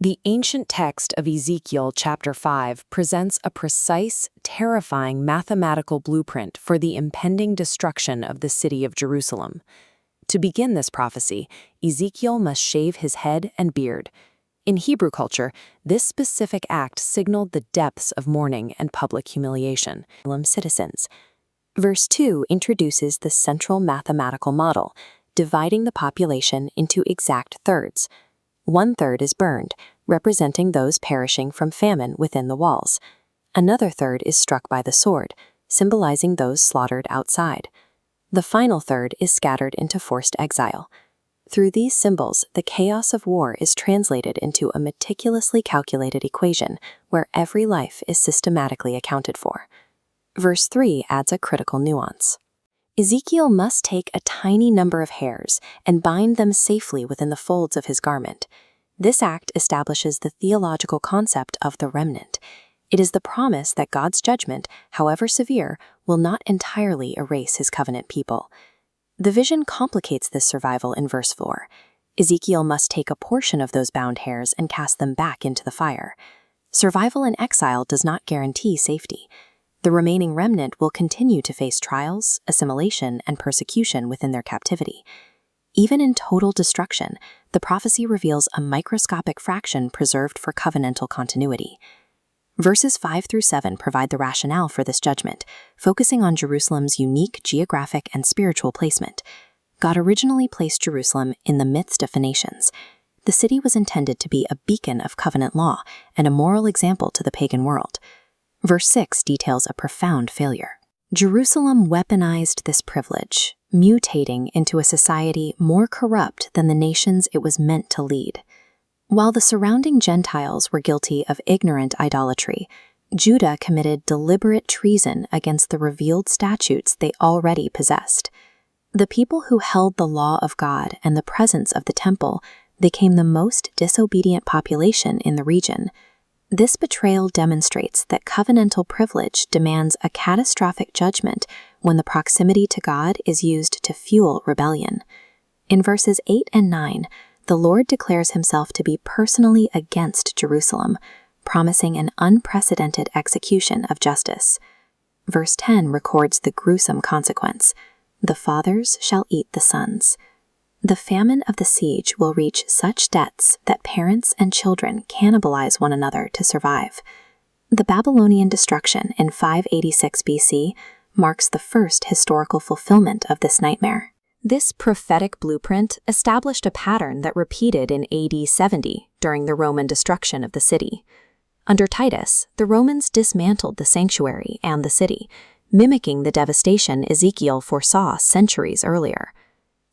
The ancient text of Ezekiel chapter 5 presents a precise, terrifying mathematical blueprint for the impending destruction of the city of Jerusalem. To begin this prophecy, Ezekiel must shave his head and beard. In Hebrew culture, this specific act signaled the depths of mourning and public humiliation. Citizens. Verse 2 introduces the central mathematical model, dividing the population into exact thirds. 1/3 is burned, representing those perishing from famine within the walls. Another third is struck by the sword, symbolizing those slaughtered outside. The final third is scattered into forced exile. Through these symbols, the chaos of war is translated into a meticulously calculated equation where every life is systematically accounted for. Verse 3 adds a critical nuance. Ezekiel must take a tiny number of hairs and bind them safely within the folds of his garment. This act establishes the theological concept of the remnant. It is the promise that God's judgment, however severe, will not entirely erase his covenant people. The vision complicates this survival in verse 4. Ezekiel must take a portion of those bound hairs and cast them back into the fire. Survival in exile does not guarantee safety. The remaining remnant will continue to face trials, assimilation, and persecution within their captivity. Even in total destruction, the prophecy reveals a microscopic fraction preserved for covenantal continuity. Verses 5 through 7 provide the rationale for this judgment, focusing on Jerusalem's unique geographic and spiritual placement. God originally placed Jerusalem in the midst of the nations. The city was intended to be a beacon of covenant law and a moral example to the pagan world. Verse 6 details a profound failure. Jerusalem weaponized this privilege, mutating into a society more corrupt than the nations it was meant to lead. While the surrounding Gentiles were guilty of ignorant idolatry, Judah committed deliberate treason against the revealed statutes they already possessed. The people who held the law of God and the presence of the temple became the most disobedient population in the region. This betrayal demonstrates that covenantal privilege demands a catastrophic judgment when the proximity to God is used to fuel rebellion. In verses 8 and 9, the Lord declares himself to be personally against Jerusalem, promising an unprecedented execution of justice. Verse 10 records the gruesome consequence: the fathers shall eat the sons. The famine of the siege will reach such depths that parents and children cannibalize one another to survive. The Babylonian destruction in 586 BC marks the first historical fulfillment of this nightmare. This prophetic blueprint established a pattern that repeated in AD 70 during the Roman destruction of the city. Under Titus, the Romans dismantled the sanctuary and the city, mimicking the devastation Ezekiel foresaw centuries earlier.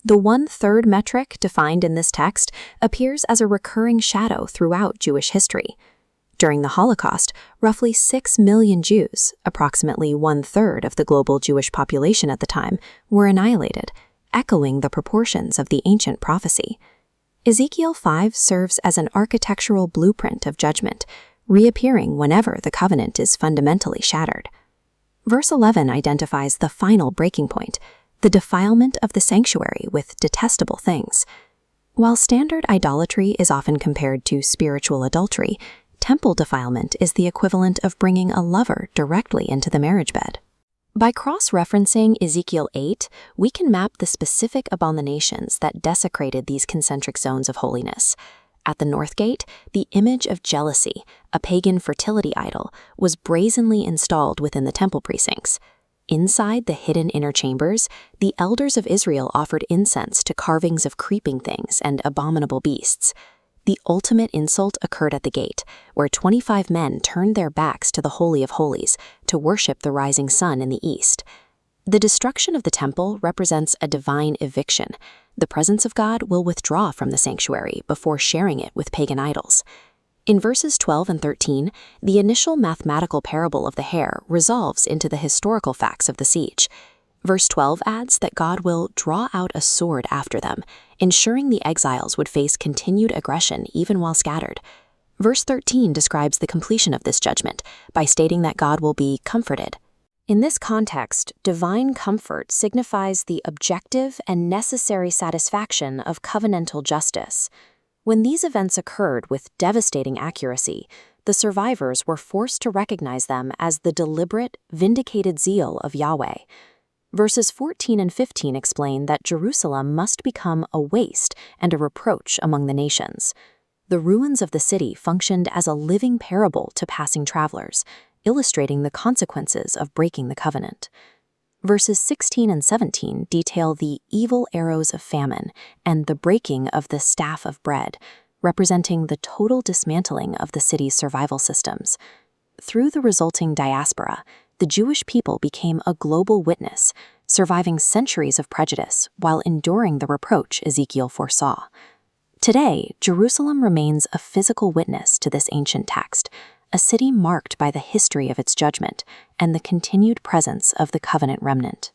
The 1/3 metric defined in this text appears as a recurring shadow throughout Jewish history. During the Holocaust, roughly 6 million Jews, approximately 1/3 of the global Jewish population at the time, were annihilated, echoing the proportions of the ancient prophecy. Ezekiel 5 serves as an architectural blueprint of judgment, reappearing whenever the covenant is fundamentally shattered. Verse 11 identifies the final breaking point: the defilement of the sanctuary with detestable things. While standard idolatry is often compared to spiritual adultery, temple defilement is the equivalent of bringing a lover directly into the marriage bed. By cross-referencing Ezekiel 8, we can map the specific abominations that desecrated these concentric zones of holiness. At the north gate, the image of jealousy, a pagan fertility idol, was brazenly installed within the temple precincts. Inside the hidden inner chambers, the elders of Israel offered incense to carvings of creeping things and abominable beasts. The ultimate insult occurred at the gate, where 25 men turned their backs to the Holy of Holies to worship the rising sun in the east. The destruction of the temple represents a divine eviction. The presence of God will withdraw from the sanctuary before sharing it with pagan idols. In verses 12 and 13, the initial mathematical parable of the hair resolves into the historical facts of the siege. Verse 12 adds that God will draw out a sword after them, ensuring the exiles would face continued aggression even while scattered. Verse 13 describes the completion of this judgment by stating that God will be comforted. In this context, divine comfort signifies the objective and necessary satisfaction of covenantal justice. When these events occurred with devastating accuracy, the survivors were forced to recognize them as the deliberate, vindicated zeal of Yahweh. Verses 14 and 15 explain that Jerusalem must become a waste and a reproach among the nations. The ruins of the city functioned as a living parable to passing travelers, illustrating the consequences of breaking the covenant. Verses 16 and 17 detail the evil arrows of famine and the breaking of the staff of bread, representing the total dismantling of the city's survival systems. Through the resulting diaspora, the Jewish people became a global witness, surviving centuries of prejudice while enduring the reproach Ezekiel foresaw. Today, Jerusalem remains a physical witness to this ancient text, a city marked by the history of its judgment and the continued presence of the covenant remnant.